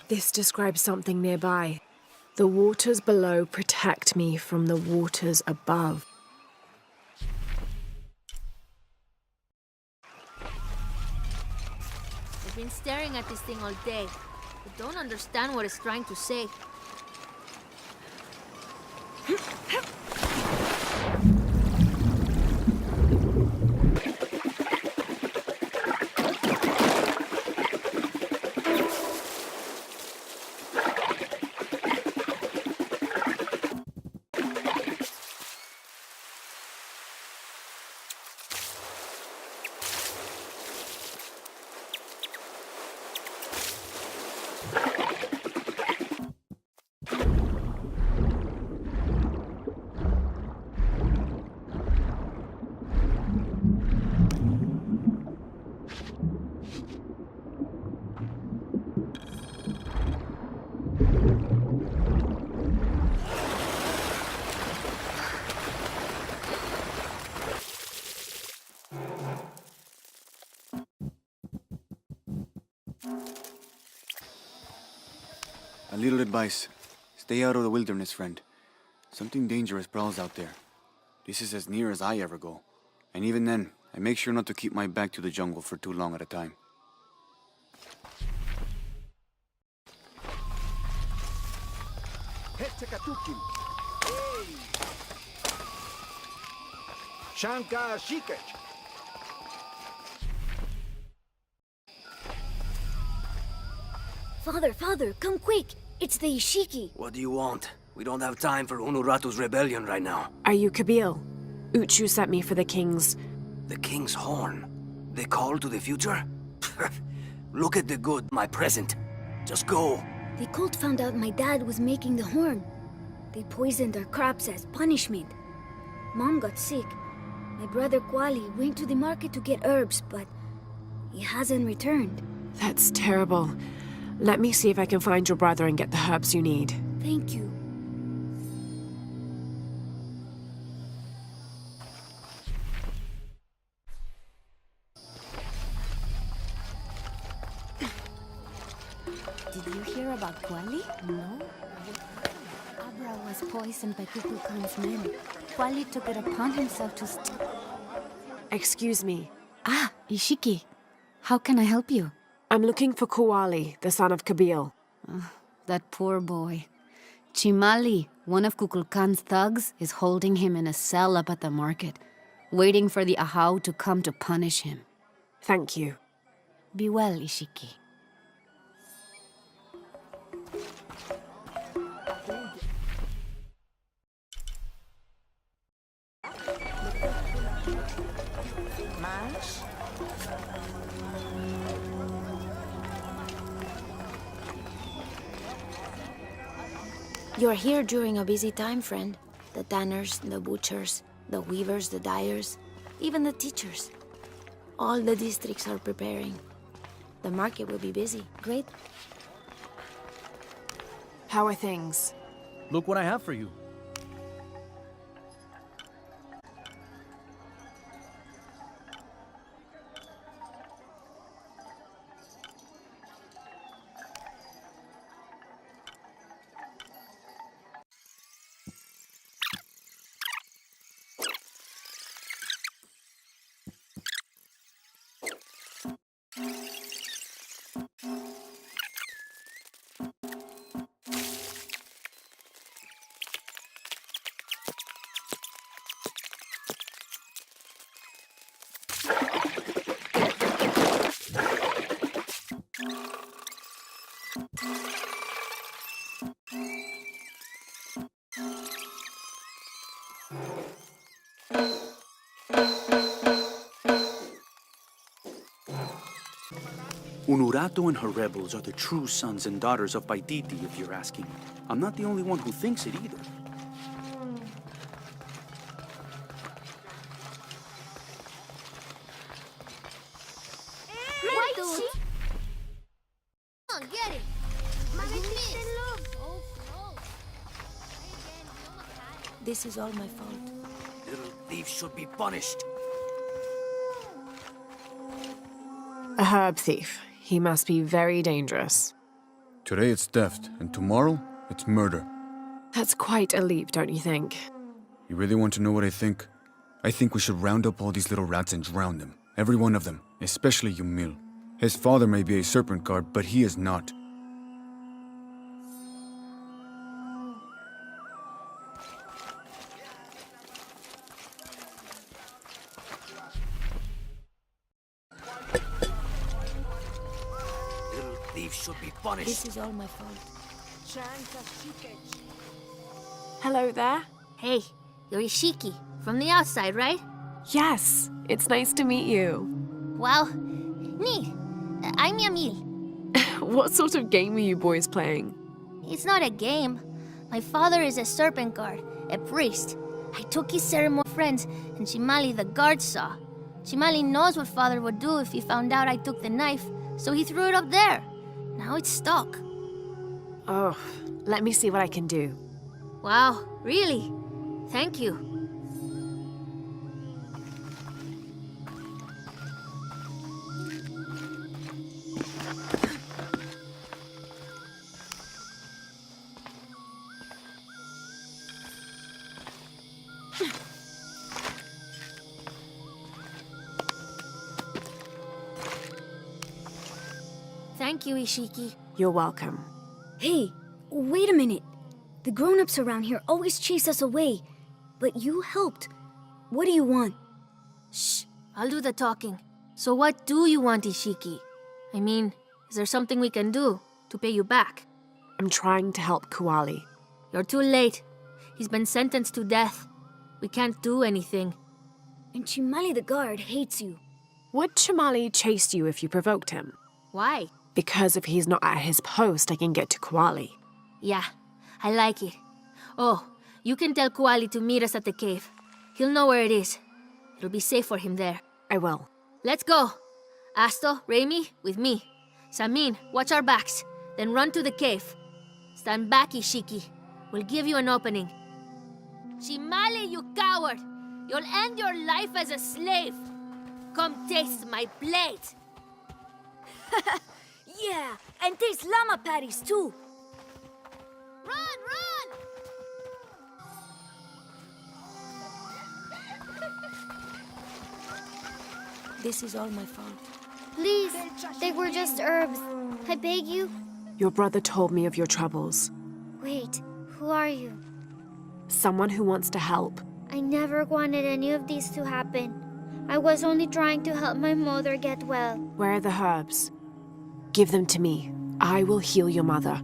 This describes something nearby. The waters below protect me from the waters above. I've been staring at this thing all day. I don't understand what it's trying to say. A little advice. Stay out of the wilderness, friend. Something dangerous prowls out there. This is as near as I ever go. And even then, I make sure not to keep my back to the jungle for too long at a time. Shanka Shikech. Father, come quick! It's the Ishiki! What do you want? We don't have time for Unuratu's rebellion right now. Are you Kabil? Uchu sent me for the king's... The king's horn? The call to the future? Look at the good, my present. Just go. The cult found out my dad was making the horn. They poisoned our crops as punishment. Mom got sick. My brother Kwali went to the market to get herbs, but he hasn't returned. That's terrible. Let me see if I can find your brother and get the herbs you need. Thank you. Did you hear about Kwali? No? Abra was poisoned by Kukulkan's men. Kwali took it upon himself to Excuse me. Ah, Ishiki. How can I help you? I'm looking for Kuali, the son of Kabil. That poor boy. Chimali, one of Kukulkan's thugs, is holding him in a cell up at the market, waiting for the Ahau to come to punish him. Thank you. Be well, Ishiki. You're here during a busy time, friend. The tanners, the butchers, the weavers, the dyers, even the teachers. All the districts are preparing. The market will be busy. Great. How are things? Look what I have for you. Unuratu and her rebels are the true sons and daughters of Paititi, if you're asking. I'm not the only one who thinks it either. Come on, get it! This is all my fault. Little thieves should be punished. A herb thief. He must be very dangerous. Today it's theft, and tomorrow it's murder. That's quite a leap, don't you think? You really want to know what I think? I think we should round up all these little rats and drown them. Every one of them, especially Yumil. His father may be a serpent guard, but he is not. Little thieves should be punished. This is all my fault. Hello there. Hey, you're Ishiki, from the outside, right? Yes, it's nice to meet you. Wow, neat. I'm Yamil. What sort of game are you boys playing? It's not a game. My father is a serpent guard, a priest. I took his ceremony friends, and Shimali the guard saw. Shimali knows what father would do if he found out I took the knife, so he threw it up there. Now it's stuck. Oh, let me see what I can do. Wow, really? Thank you. Thank you, Ishiki. You're welcome. Hey, wait a minute. The grown-ups around here always chase us away. But you helped. What do you want? Shh, I'll do the talking. So what do you want, Ishiki? I mean, is there something we can do to pay you back? I'm trying to help Kuali. You're too late. He's been sentenced to death. We can't do anything. And Chimali the guard hates you. Would Chamali chase you if you provoked him? Why? Because if he's not at his post, I can get to Kuali. Yeah, I like it. Oh, you can tell Kuali to meet us at the cave. He'll know where it is. It'll be safe for him there. I will. Let's go. Asto, Raimi, with me. Samin, watch our backs. Then run to the cave. Stand back, Ishiki. We'll give you an opening. Shimali, you coward! You'll end your life as a slave. Come taste my blade. Yeah, and taste llama patties too. Run, run! This is all my fault. Please, they were just herbs. I beg you. Your brother told me of your troubles. Wait, who are you? Someone who wants to help. I never wanted any of these to happen. I was only trying to help my mother get well. Where are the herbs? Give them to me. I will heal your mother.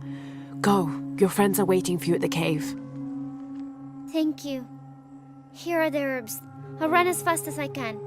Go. Your friends are waiting for you at the cave. Thank you. Here are the herbs. I'll run as fast as I can.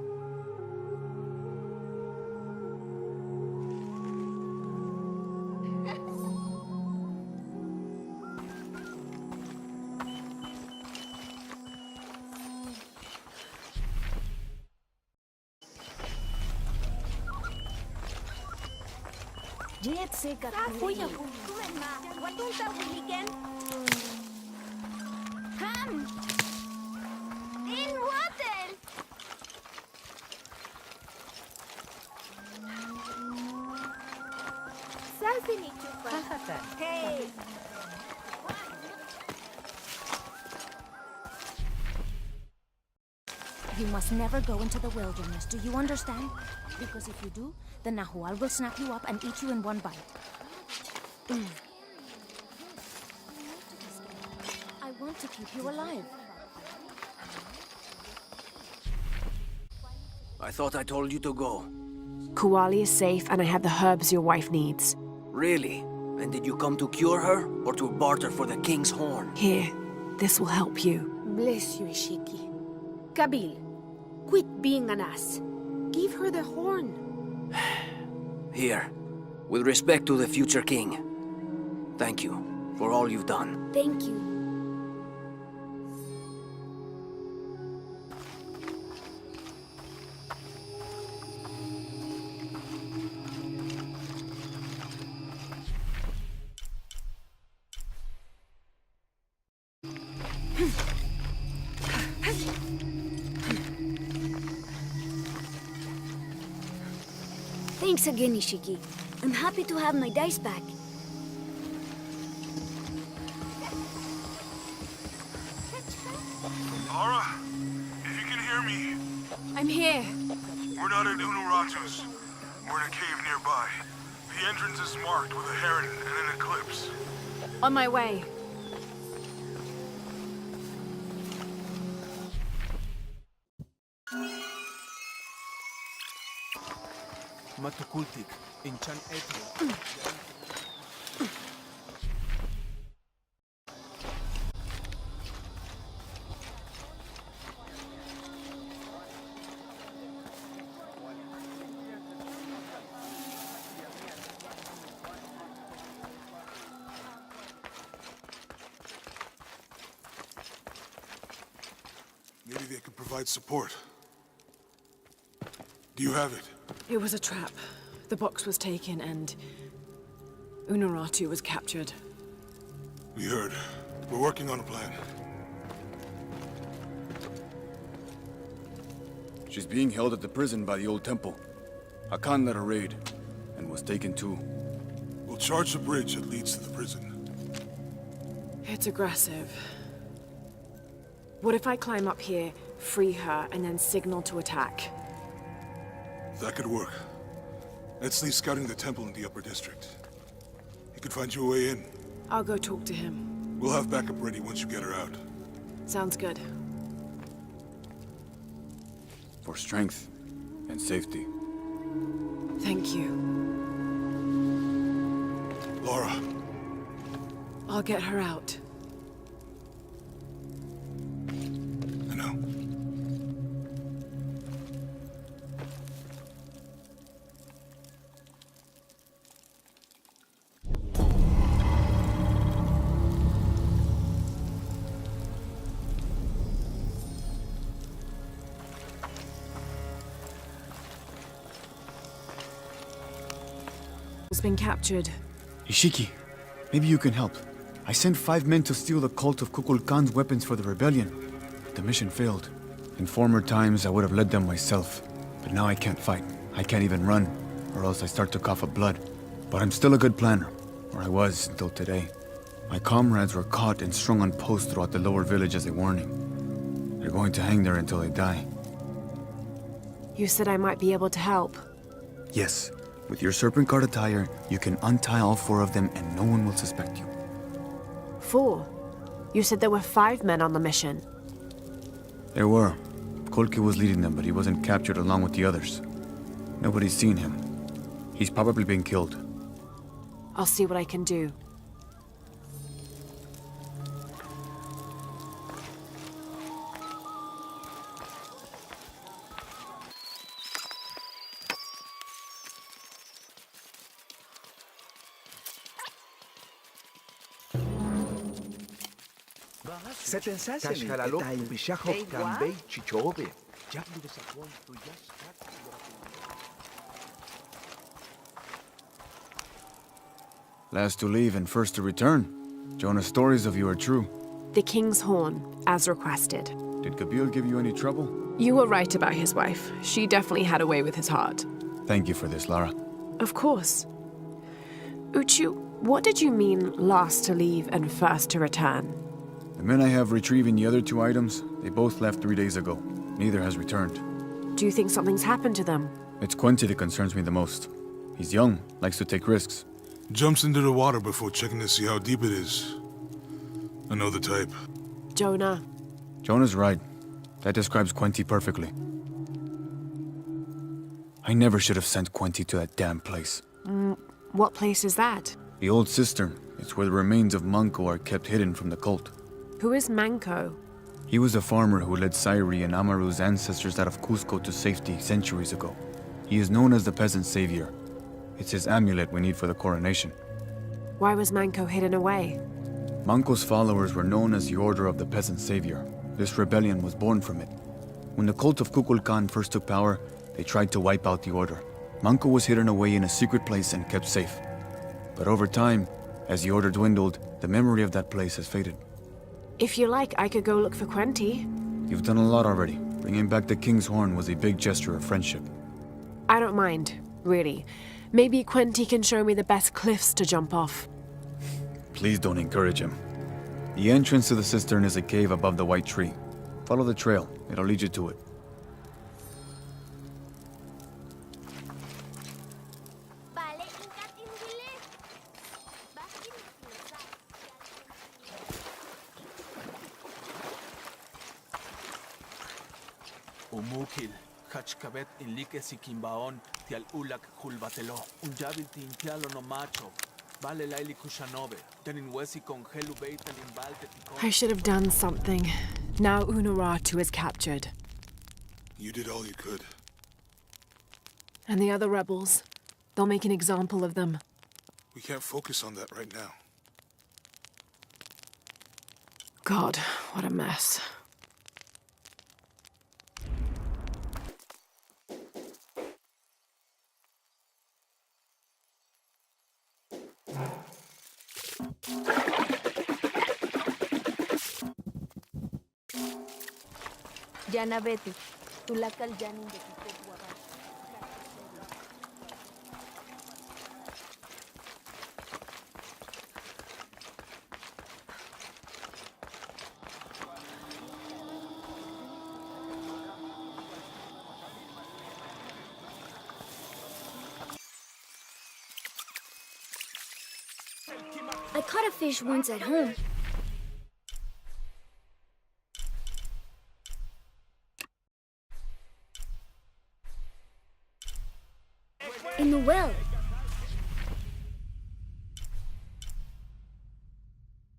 You must never go into the wilderness, do you understand? Because if you do, the Nahual will snap you up and eat you in one bite. I want to keep you alive. I thought I told you to go. Kuali is safe and I have the herbs your wife needs. Really? And did you come to cure her, or to barter for the king's horn? Here, this will help you. Bless you, Ishiki. Kabil, quit being an ass. Give her the horn. Here, with respect to the future king. Thank you for all you've done. Thank you. Thanks again, Ishiki. I'm happy to have my dice back. Lara, if you can hear me, I'm here. we're not at Unuratu's. We're in a cave nearby. The entrance is marked with a heron and an eclipse. On my way. Matukultik, Inchan Etio. Maybe they could provide support. Do you have it? It was a trap. The box was taken and Unuratu was captured. We heard. We're working on a plan. She's being held at the prison by the old temple. Hakan led a raid, and was taken too. We'll charge the bridge that leads to the prison. It's aggressive. What if I climb up here, free her, and then signal to attack? That could work. Edsley's scouting the temple in the upper district. He could find you a way in. I'll go talk to him. We'll have backup ready once you get her out. Sounds good. For strength and safety. Thank you. Lara, I'll get her out. I know. Has been captured. Ishiki, maybe you can help. I sent 5 men to steal the cult of Kukulkan's weapons for the rebellion. But the mission failed. In former times, I would have led them myself. But now I can't fight. I can't even run, or else I start to cough up blood. But I'm still a good planner, or I was until today. My comrades were caught and strung on posts throughout the lower village as a warning. They're going to hang there until they die. You said I might be able to help. Yes, with your serpent card attire, you can untie all 4 of them and no one will suspect you. 4? You said there were 5 men on the mission. There were. Kolki was leading them, but he wasn't captured along with the others. Nobody's seen him. He's probably been killed. I'll see what I can do. Last to leave and first to return. Jonah's stories of you are true. The King's Horn, as requested. Did Kabil give you any trouble? You were right about his wife. She definitely had a way with his heart. Thank you for this, Lara. Of course. Uchu, what did you mean last to leave and first to return? The men I have retrieving the other 2 items, they both left 3 days ago. Neither has returned. Do you think something's happened to them? It's Quinty that concerns me the most. He's young, likes to take risks. Jumps into the water before checking to see how deep it is. I know the type. Jonah. Jonah's right. That describes Quinty perfectly. I never should have sent Quinty to that damn place. What place is that? The old cistern. It's where the remains of Manco are kept hidden from the cult. Who is Manco? He was a farmer who led Sairi and Amaru's ancestors out of Cusco to safety centuries ago. He is known as the peasant savior. It's his amulet we need for the coronation. Why was Manco hidden away? Manco's followers were known as the Order of the Peasant Savior. This rebellion was born from it. When the cult of Kukulkan first took power, they tried to wipe out the order. Manco was hidden away in a secret place and kept safe. But over time, as the order dwindled, the memory of that place has faded. If you like, I could go look for Quenty. You've done a lot already. Bringing back the King's Horn was a big gesture of friendship. I don't mind, really. Maybe Quenty can show me the best cliffs to jump off. Please don't encourage him. The entrance to the cistern is a cave above the white tree. Follow the trail. It'll lead you to it. Umukil, Hachkabet inlike sikimbaon, tial ulak hulbatelo, unjabil tintialo no macho, vale laili kushanobe, tenin wesi con helu beitel imbalte I should have done something. Now Unuratu is captured. You did all you could. And the other rebels, they'll make an example of them. We can't focus on that right now. God, what a mess. Jana Betty, tulakal janin de kito buwaban. I caught a fish once at home. In the well.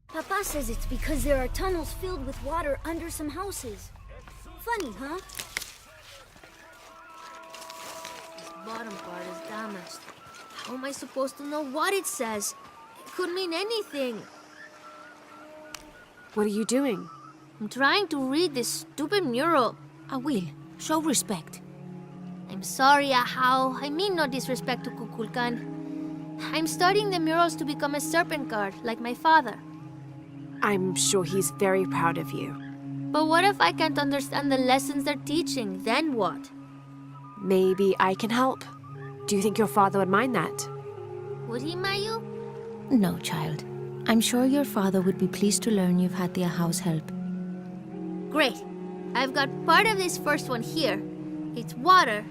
Papa says it's because there are tunnels filled with water under some houses. Funny, huh? This bottom part is damaged. How am I supposed to know what it says? It could mean anything. What are you doing? I'm trying to read this stupid mural. Awil, show respect. I'm sorry, Ahau. I mean no disrespect to Kukulkan. I'm studying the murals to become a serpent guard, like my father. I'm sure he's very proud of you. But what if I can't understand the lessons they're teaching? Then what? Maybe I can help. Do you think your father would mind that? Would he, Mayu? No, child. I'm sure your father would be pleased to learn you've had the house help. Great. I've got part of this first one here. It's water.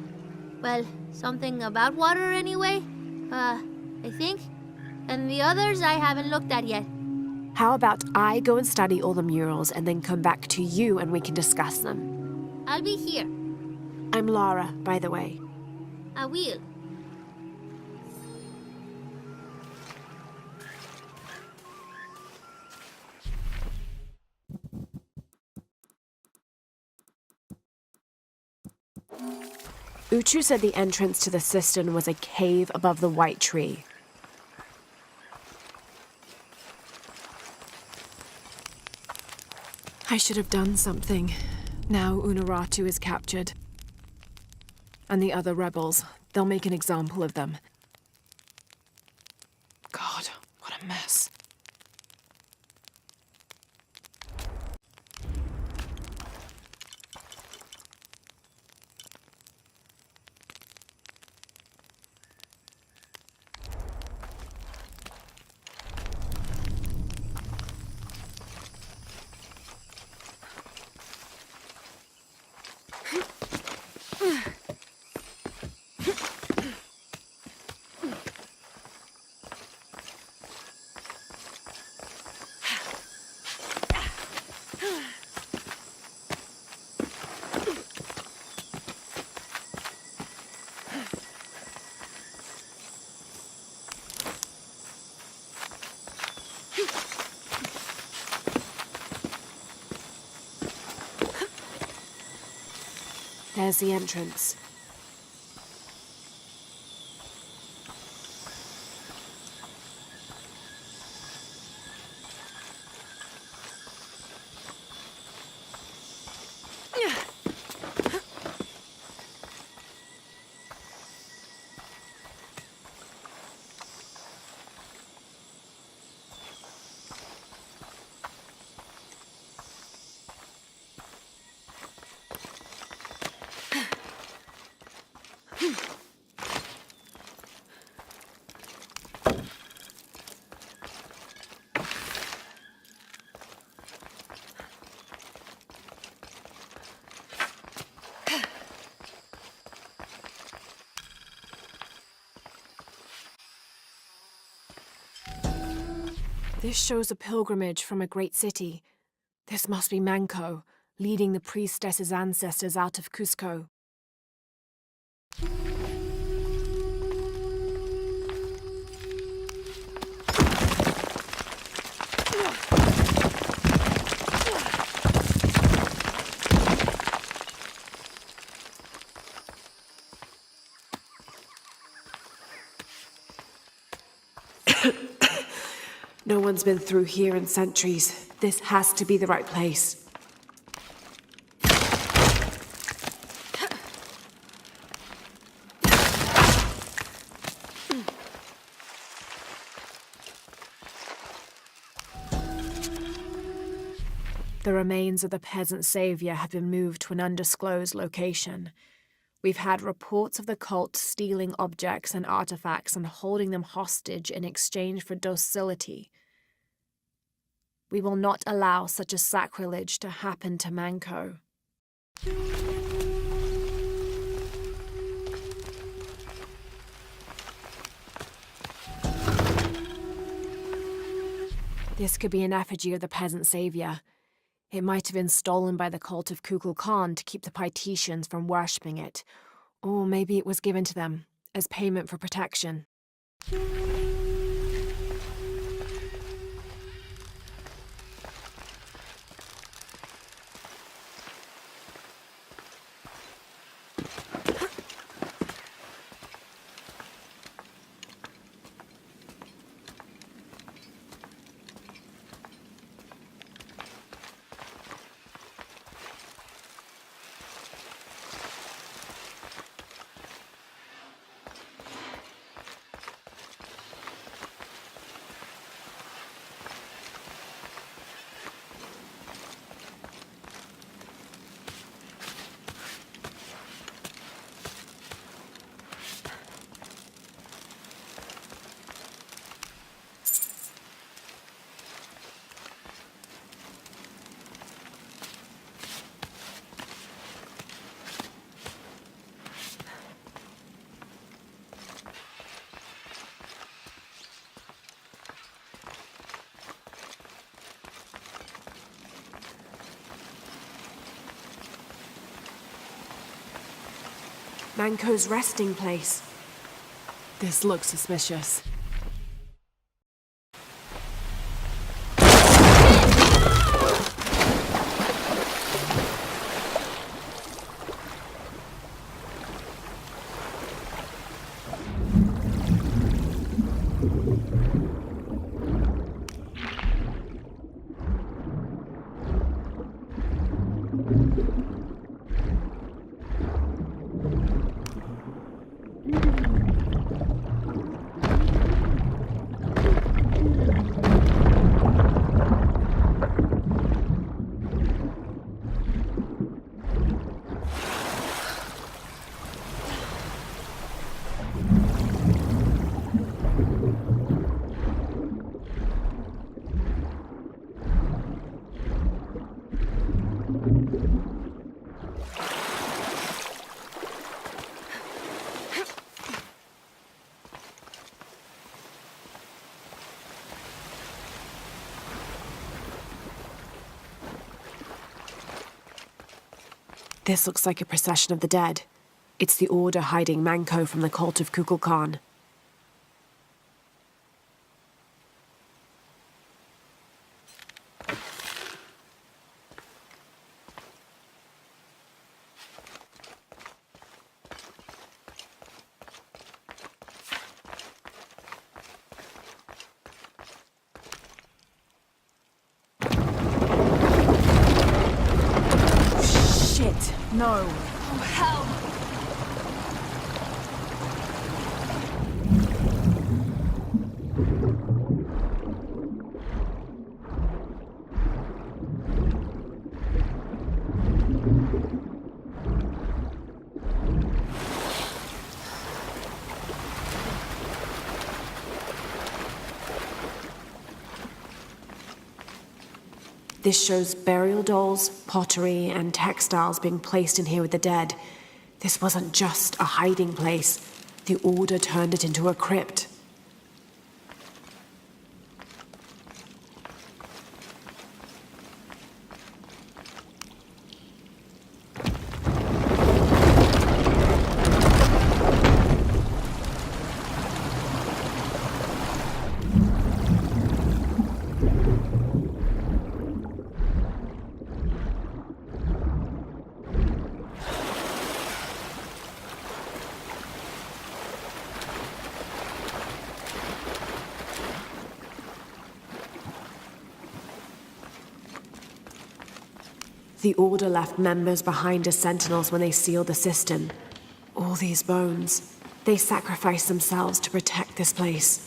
Well, something about water anyway. I think. And the others I haven't looked at yet. How about I go and study all the murals and then come back to you and we can discuss them? I'll be here. I'm Lara, by the way. I will. Uchu said the entrance to the cistern was a cave above the white tree. I should have done something. Now Unuratu is captured. And the other rebels, they'll make an example of them. God, what a mess. There's the entrance. This shows a pilgrimage from a great city. This must be Manco, leading the priestess's ancestors out of Cusco. No one's been through here in centuries. This has to be the right place. The remains of the peasant savior have been moved to an undisclosed location. We've had reports of the cult stealing objects and artifacts and holding them hostage in exchange for docility. We will not allow such a sacrilege to happen to Manco. This could be an effigy of the peasant savior. It might have been stolen by the cult of Kukulkan to keep the Paititians from worshipping it. Or maybe it was given to them as payment for protection. Manco's resting place. This looks suspicious. This looks like a procession of the dead. It's the Order hiding Manco from the cult of Kukulkan. No. Oh, hell! This shows burial dolls, pottery, and textiles being placed in here with the dead. This wasn't just a hiding place. The Order turned it into a crypt. The Order left members behind as sentinels when they sealed the cistern. All these bones. They sacrificed themselves to protect this place.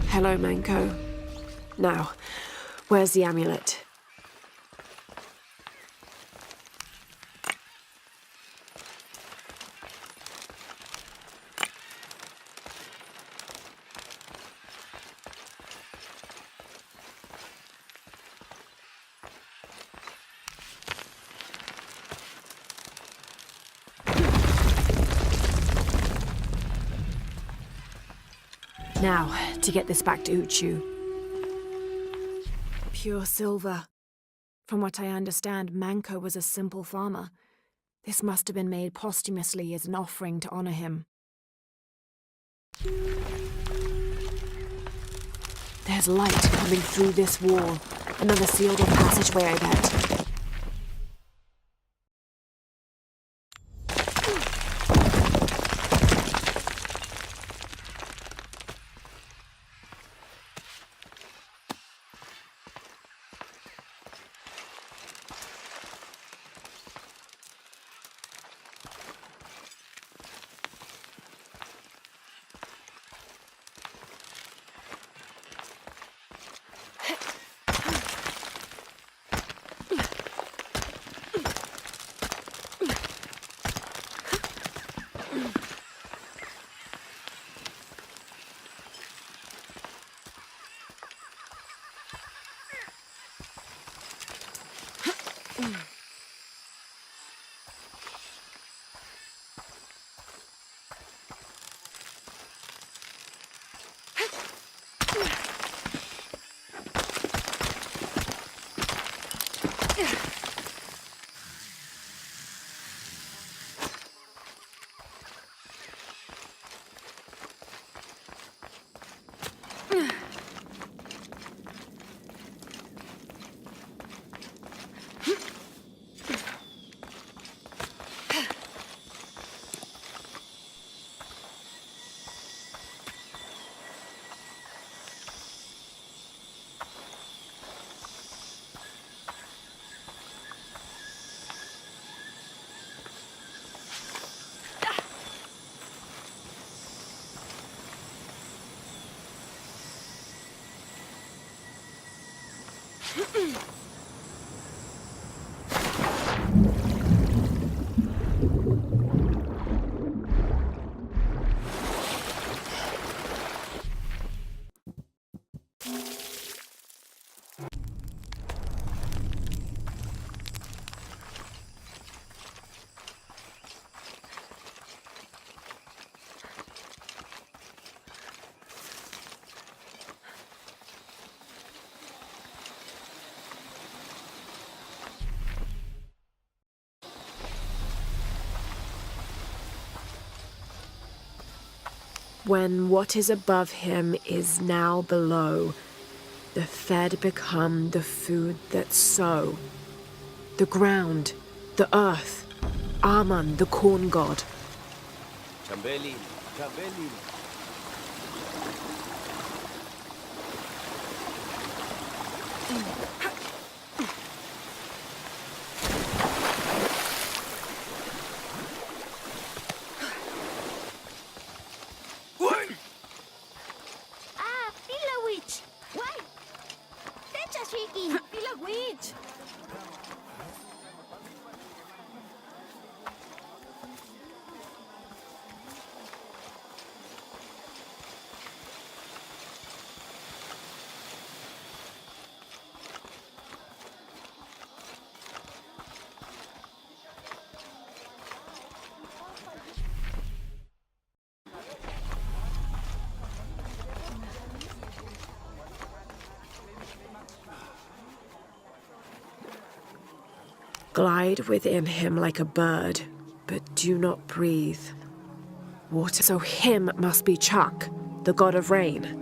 Hello, Manko. Now, where's the amulet? Now, to get this back to Uchu. Pure silver. From what I understand, Manko was a simple farmer. This must have been made posthumously as an offering to honor him. There's light coming through this wall. Another sealed-off passageway, I bet. When what is above him is now below, the fed become the food that sow. The ground, the earth, Aman, the corn god. Chambelin, Chambelin. Ah, Pila Witch! Why? Techa Shiki! Pila Witch! Glide within him like a bird, but do not breathe. Water. So him must be Chuck, the god of rain.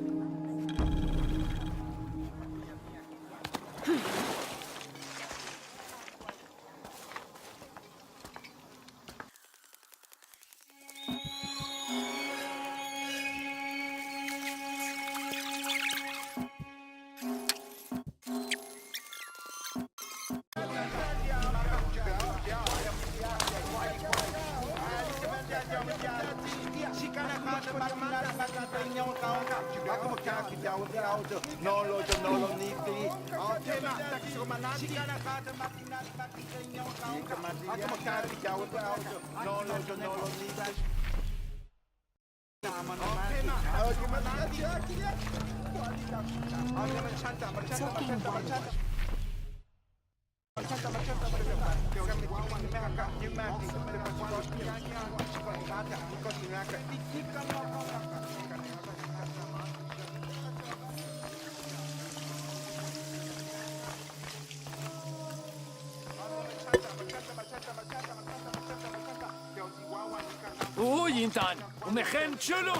Uy, Intan, umehen chulo.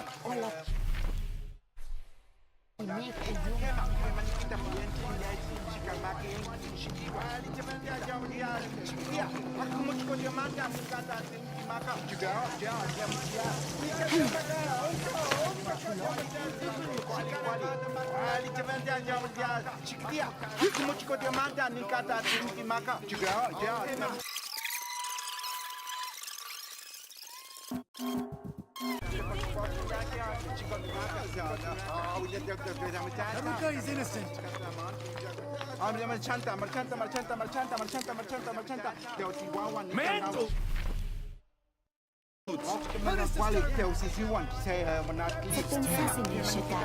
Everybody is innocent. Mento!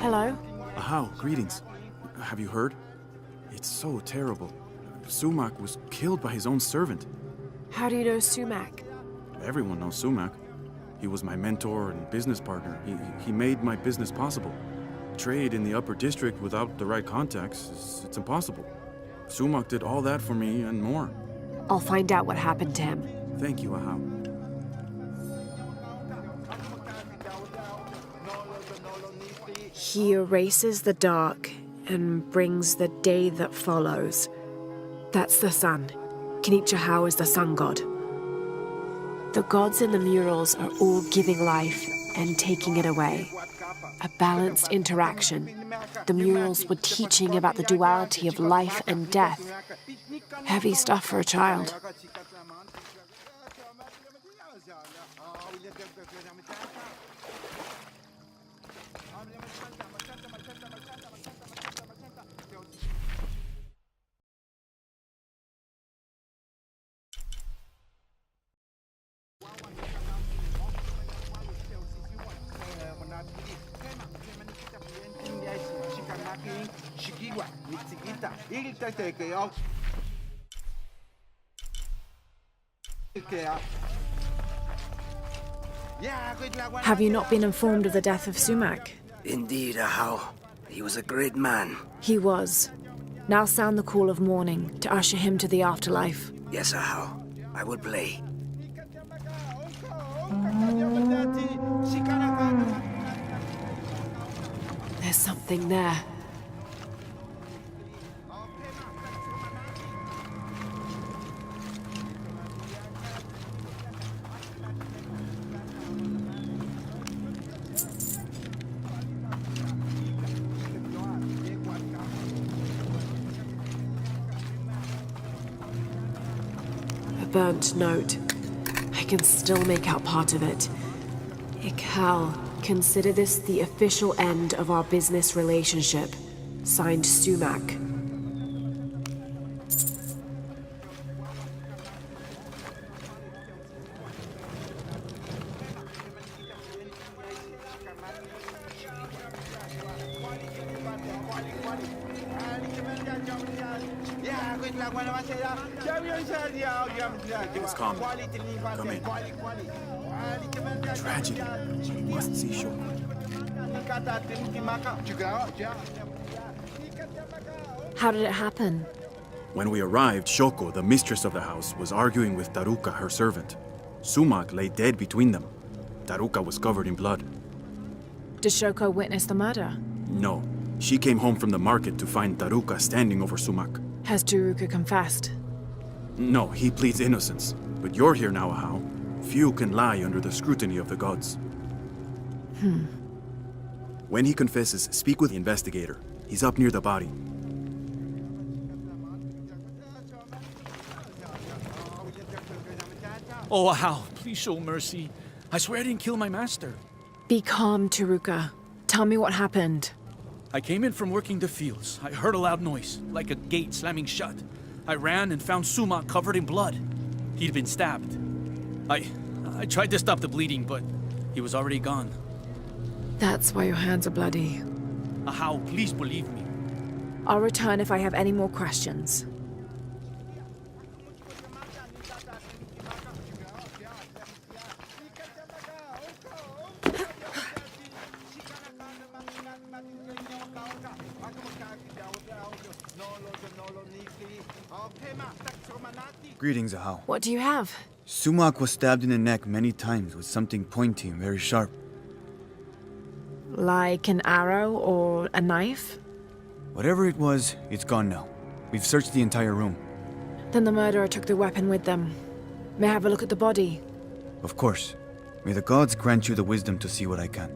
Hello? Ahau, greetings. Have you heard? It's so terrible. Sumac was killed by his own servant. How do you know Sumac? Everyone knows Sumac. He was my mentor and business partner. He made my business possible. Trade in the upper district without the right contacts, it's impossible. Sumac did all that for me and more. I'll find out what happened to him. Thank you, Ahau. He erases the dark and brings the day that follows. That's the sun. Kinichahau is the sun god. The gods in the murals are all giving life and taking it away. A balanced interaction. The murals were teaching about the duality of life and death. Heavy stuff for a child. Have you not been informed of the death of Sumac? Indeed, Ahau. He was a great man. He was. Now sound the call of mourning to usher him to the afterlife. Yes, Ahau. I will play. There's something there. burnt note. I can still make out part of it. Ikal, consider this the official end of our business relationship. Signed, Sumac. It's calm. Come in. Tragedy. You must see Shoko. How did it happen? When we arrived, Shoko, the mistress of the house, was arguing with Taruka, her servant. Sumac lay dead between them. Taruka was covered in blood. Did Shoko witness the murder? No. She came home from the market to find Taruka standing over Sumac. Has Taruka confessed? No, he pleads innocence. But you're here now, Ahau. Few can lie under the scrutiny of the gods. When he confesses, speak with the investigator. He's up near the body. Oh, Ahau, please show mercy. I swear I didn't kill my master. Be calm, Taruka. Tell me what happened. I came in from working the fields. I heard a loud noise, like a gate slamming shut. I ran and found Sumac covered in blood. He'd been stabbed. I tried to stop the bleeding, but he was already gone. That's why your hands are bloody. Ahau, please believe me. I'll return if I have any more questions. Greetings, Ahau. What do you have? Sumac was stabbed in the neck many times with something pointy and very sharp. Like an arrow or a knife? Whatever it was, it's gone now. We've searched the entire room. Then the murderer took the weapon with them. May I have a look at the body? Of course. May the gods grant you the wisdom to see what I can.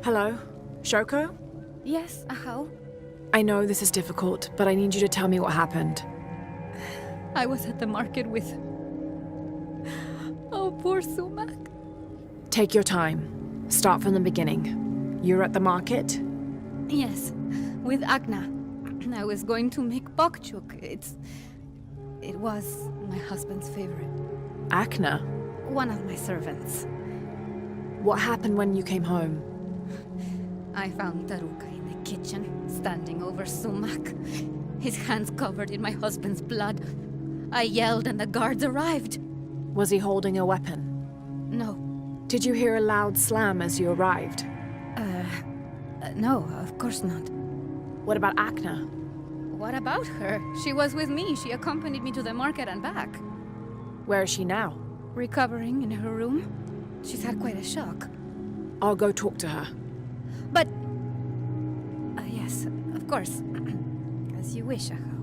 Hello? Shoko? Yes, Ahau? I know this is difficult, but I need you to tell me what happened. I was at the market with... Oh, poor Sumac. Take your time. Start from the beginning. You're at the market? Yes, with Agna. I was going to make bokchuk. It was my husband's favorite. Akna? One of my servants. What happened when you came home? I found Taruka in the kitchen, standing over Sumac. His hands covered in my husband's blood. I yelled and the guards arrived. Was he holding a weapon? No. Did you hear a loud slam as you arrived? No, of course not. What about Akna? What about her? She was with me. She accompanied me to the market and back. Where is she now? Recovering in her room. She's had quite a shock. I'll go talk to her. But... yes, of course. As you wish, Ahau.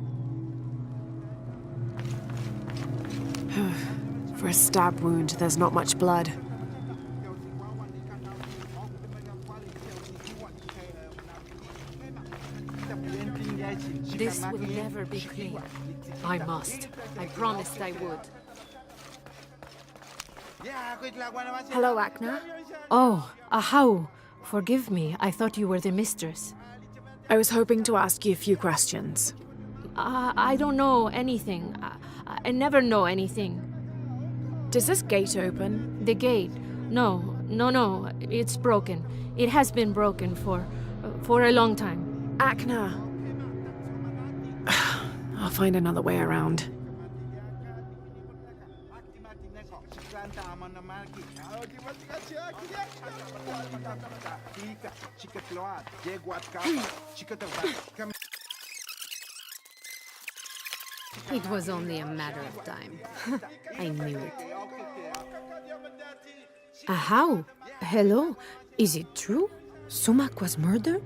For a stab wound, there's not much blood. This will never be clean. I must. I promised I would. Hello, Akna. Oh, Ahau. Forgive me. I thought you were the mistress. I was hoping to ask you a few questions. I don't know anything. I never know anything. Does this gate open? The gate? No. It's broken. It has been broken for a long time. Akna. I'll find another way around. It was only a matter of time. I knew it. Ahau, hello. Is it true? Sumac was murdered?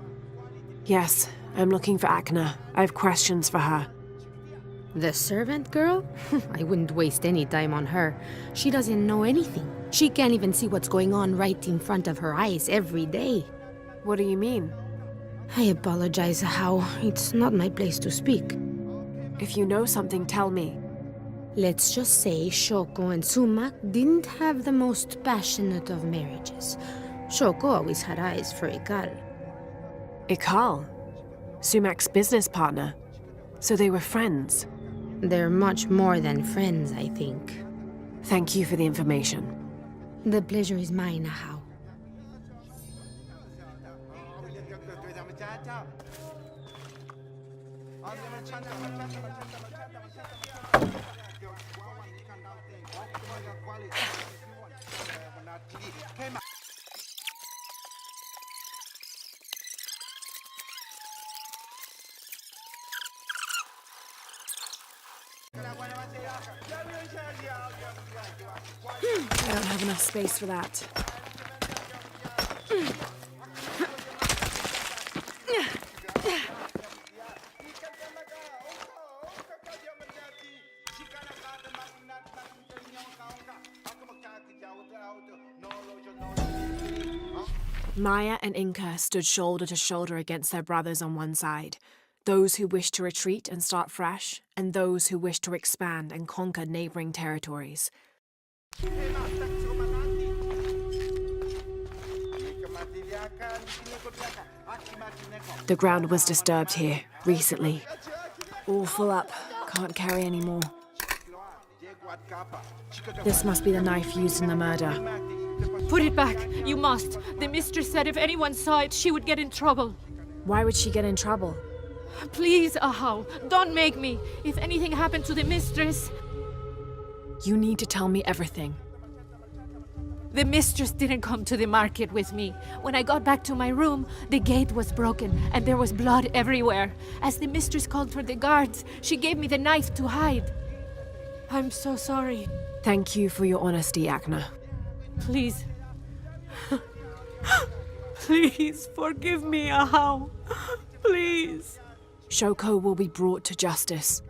Yes, I'm looking for Akna. I have questions for her. The servant girl? I wouldn't waste any time on her. She doesn't know anything. She can't even see what's going on right in front of her eyes every day. What do you mean? I apologize, How. It's not my place to speak. If you know something, tell me. Let's just say Shoko and Sumac didn't have the most passionate of marriages. Shoko always had eyes for Ikal. Ikal? Sumac's business partner. So they were friends. They're much more than friends, I think. Thank you for the information. The pleasure is mine, How. I don't have enough space for that. Maya and Inca stood shoulder to shoulder against their brothers on one side. Those who wished to retreat and start fresh, and those who wished to expand and conquer neighboring territories. The ground was disturbed here, recently. All full up. Can't carry any more. This must be the knife used in the murder. Put it back. You must. The mistress said if anyone saw it, she would get in trouble. Why would she get in trouble? Please, Ahau, don't make me. If anything happened to the mistress... You need to tell me everything. The mistress didn't come to the market with me. When I got back to my room, the gate was broken and there was blood everywhere. As the mistress called for the guards, she gave me the knife to hide. I'm so sorry. Thank you for your honesty, Akna. Please. Please forgive me, Ahau. Please. Shoko will be brought to justice.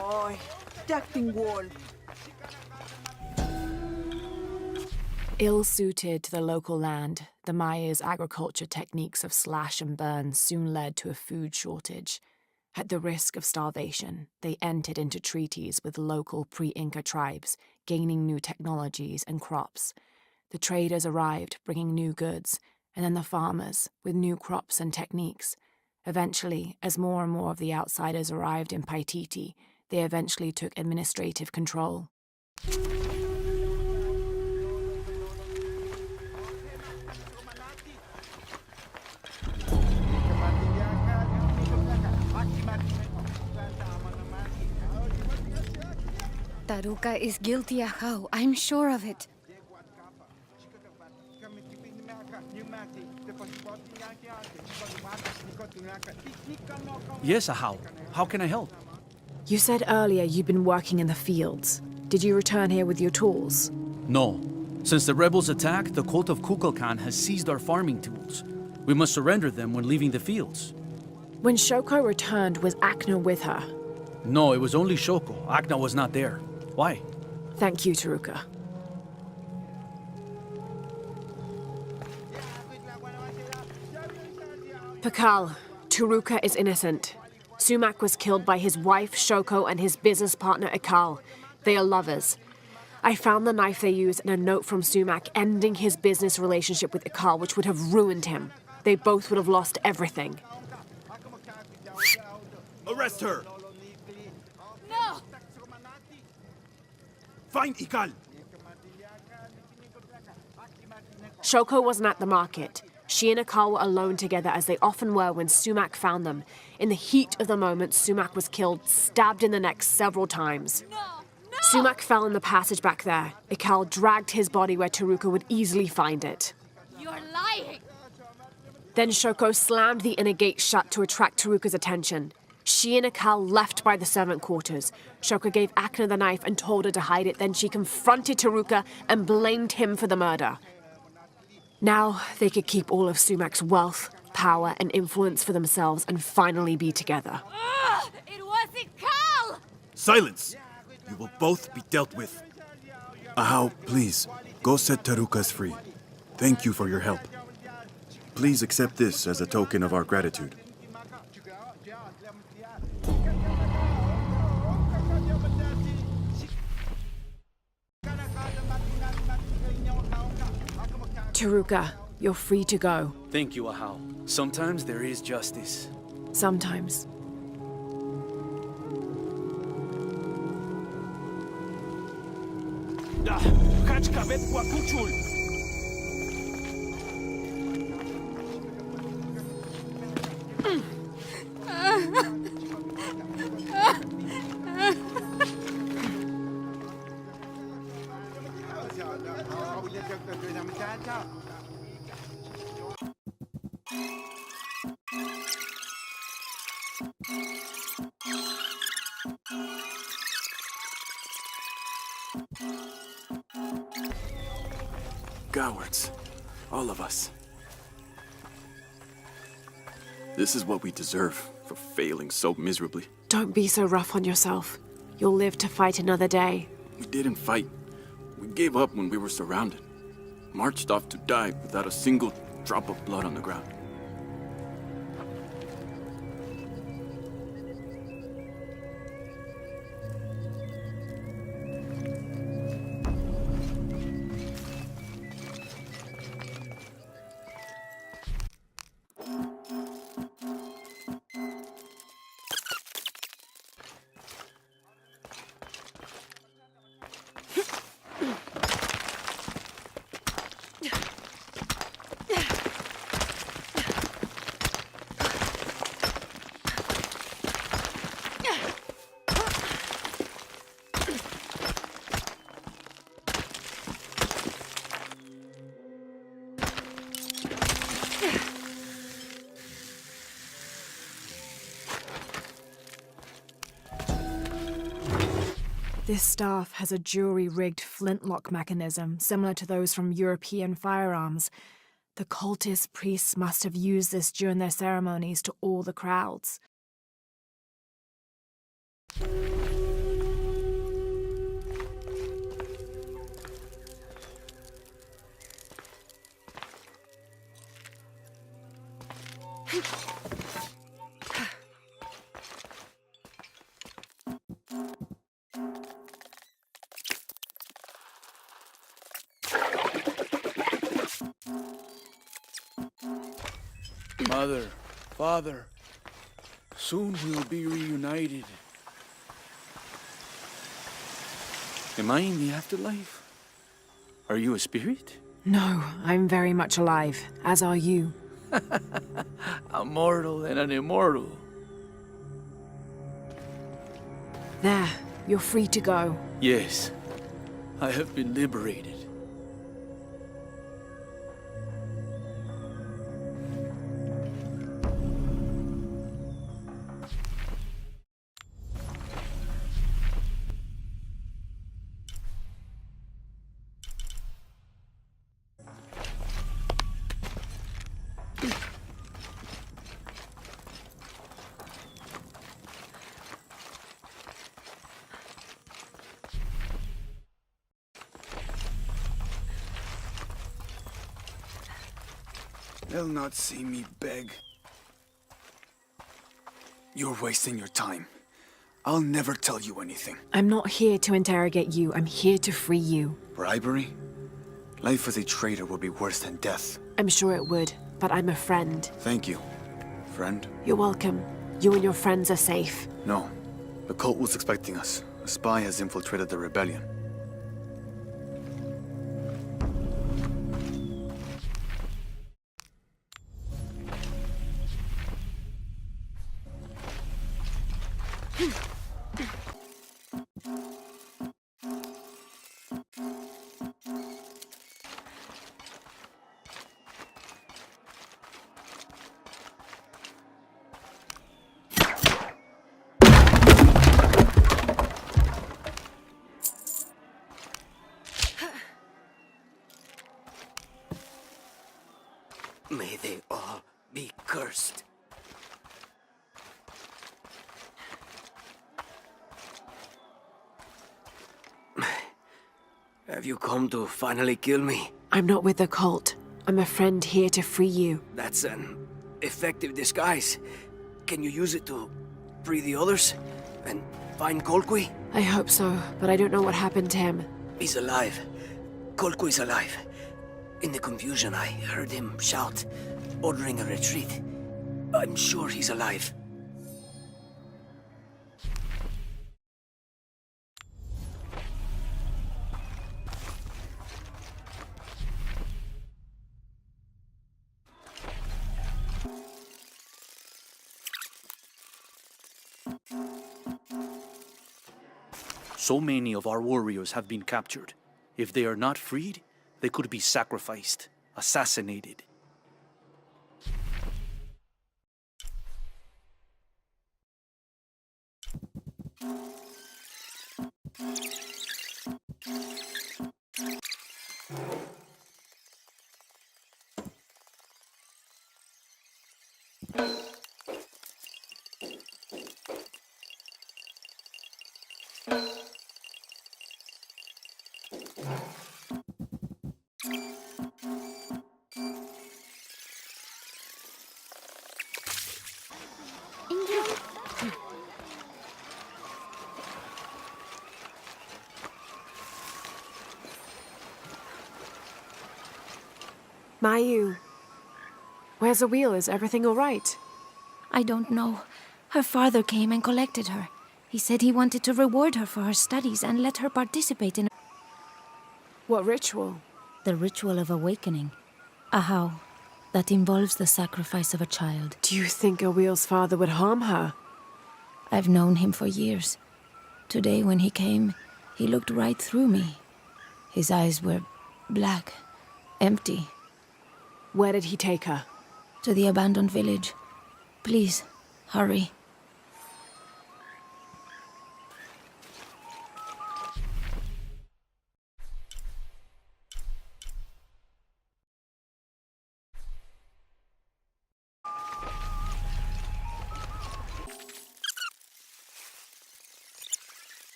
Oi, ducting wall. Ill-suited to the local land, the Maya's agriculture techniques of slash and burn soon led to a food shortage. At the risk of starvation, they entered into treaties with local pre-Inca tribes, gaining new technologies and crops. The traders arrived, bringing new goods, and then the farmers, with new crops and techniques. Eventually, as more and more of the outsiders arrived in Paititi, they eventually took administrative control. Taruka is guilty, Ahau. I'm sure of it. Yes, Ahau. How can I help? You said earlier you'd been working in the fields. Did you return here with your tools? No. Since the rebels attacked, the cult of Kukulkan has seized our farming tools. We must surrender them when leaving the fields. When Shoko returned, was Akna with her? No, it was only Shoko. Akna was not there. Why? Thank you, Taruka. Pakal, Taruka is innocent. Sumac was killed by his wife, Shoko, and his business partner, Ikal. They are lovers. I found the knife they used and a note from Sumac ending his business relationship with Ikal, which would have ruined him. They both would have lost everything. Arrest her! No! Find Ikal! Shoko wasn't at the market. She and Ikal were alone together, as they often were when Sumac found them. In the heat of the moment, Sumac was killed, stabbed in the neck several times. Sumac fell in the passage back there. Ikal dragged his body where Taruka would easily find it. You're lying! Then Shoko slammed the inner gate shut to attract Taruka's attention. She and Ikal left by the servant quarters. Shoko gave Akna the knife and told her to hide it. Then she confronted Taruka and blamed him for the murder. Now they could keep all of Sumac's wealth, power, and influence for themselves and finally be together. It was Ikal! Silence! You will both be dealt with. Ahau, please, go set Tarukas free. Thank you for your help. Please accept this as a token of our gratitude. Taruka, you're free to go. Thank you, Ahau. Sometimes there is justice. Sometimes. Cowards. All of us. This is what we deserve for failing so miserably. Don't be so rough on yourself. You'll live to fight another day. We didn't fight. We gave up when we were surrounded. Marched off to die without a single drop of blood on the ground. This staff has a jury-rigged flintlock mechanism similar to those from European firearms. The cultist priests must have used this during their ceremonies to awe the crowds. Mother, Father, soon we'll be reunited. Am I in the afterlife? Are you a spirit? No, I'm very much alive, as are you. A mortal and an immortal. There, you're free to go. Yes, I have been liberated. They'll not see me beg. You're wasting your time. I'll never tell you anything. I'm not here to interrogate you. I'm here to free you. Bribery? Life as a traitor would be worse than death. I'm sure it would, but I'm a friend. Thank you, friend. You're welcome. You and your friends are safe. No. The cult was expecting us. A spy has infiltrated the rebellion. May they all be cursed. Have you come to finally kill me? I'm not with the cult. I'm a friend here to free you. That's an effective disguise. Can you use it to free the others? And find Colqui? I hope so, but I don't know what happened to him. He's alive. Colqui's alive. In the confusion, I heard him shout, ordering a retreat. I'm sure he's alive. So many of our warriors have been captured. If they are not freed, they could be sacrificed, assassinated. Mayu, where's Awil? Is everything all right? I don't know. Her father came and collected her. He said he wanted to reward her for her studies and let her participate in... What ritual? The ritual of awakening. A how. That involves the sacrifice of a child. Do you think Awil's father would harm her? I've known him for years. Today when he came, he looked right through me. His eyes were black, empty. Where did he take her? To the abandoned village. Please, hurry.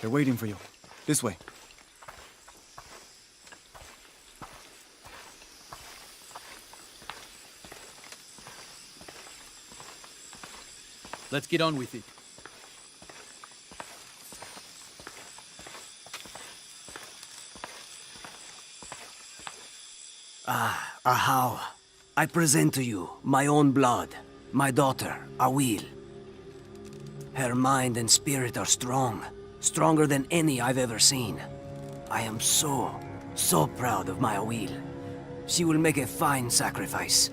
They're waiting for you. This way. Let's get on with it. Ahau, I present to you my own blood, my daughter, Awil. Her mind and spirit are strong, stronger than any I've ever seen. I am so proud of my Awil. She will make a fine sacrifice.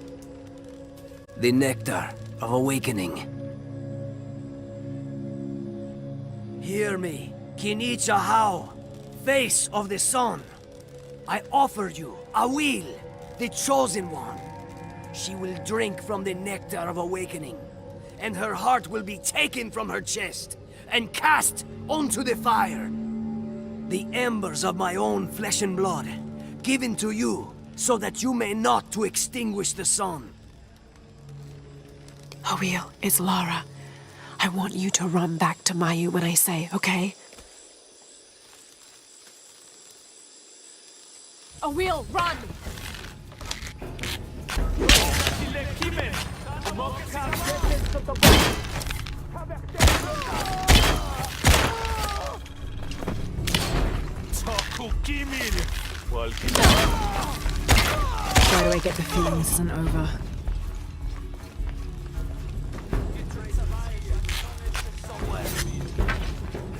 The nectar of awakening. Hear me, Kinich Ahau, face of the sun. I offer you Awil, the chosen one. She will drink from the nectar of awakening, and her heart will be taken from her chest and cast onto the fire. The embers of my own flesh and blood, given to you so that you may not to extinguish the sun. Awil, it's Lara. I want you to run back to Mayu when I say, okay? Awil, run! Why do I get the feeling this isn't over?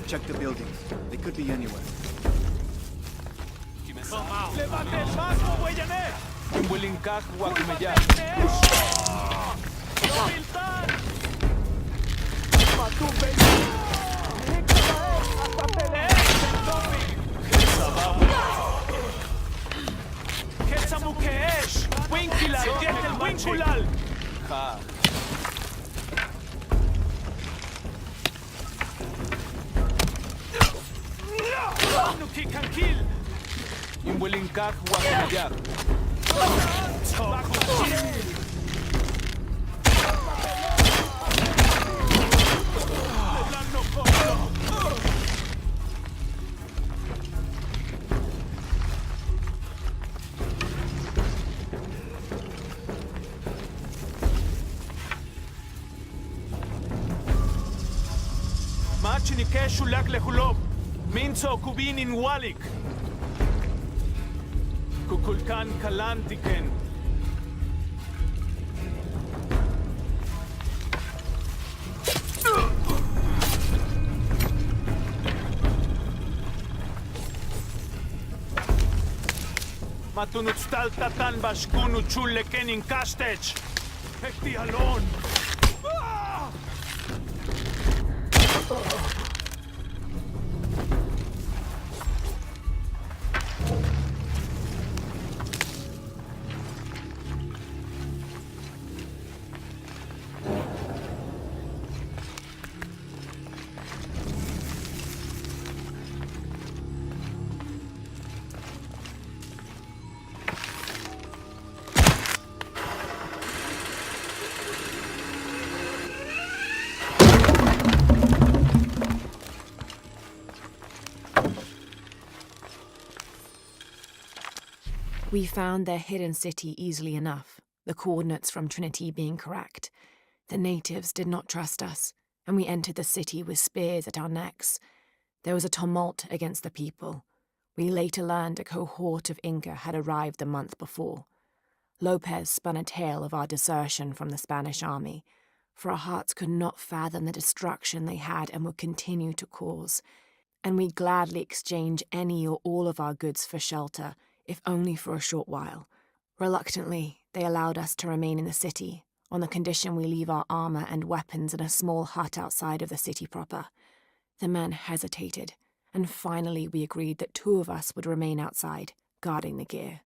Check the buildings. They could be anywhere. ¡Levante el mazo, Guayané! Un Willinkaj, Guacumeya. Ketsamukeesh! Winkilal! Get el Winkulal! Ha! Nuki Kankil! In Willinkaj, Guacumeya. Machinike Shulak Lehulob, Minzo Kubin in Walik, Kukulkan Kalantiken. Matunutstal Tatan Bashkunu Chuleken in Kastech, Hekti Alon. We found their hidden city easily enough, the coordinates from Trinity being correct. The natives did not trust us, and we entered the city with spears at our necks. There was a tumult against the people. We later learned a cohort of Inca had arrived a month before. Lopez spun a tale of our desertion from the Spanish army, for our hearts could not fathom the destruction they had and would continue to cause, and we gladly exchange any or all of our goods for shelter, if only for a short while. Reluctantly, they allowed us to remain in the city, on the condition we leave our armor and weapons in a small hut outside of the city proper. The men hesitated, and finally we agreed that 2 of us would remain outside, guarding the gear.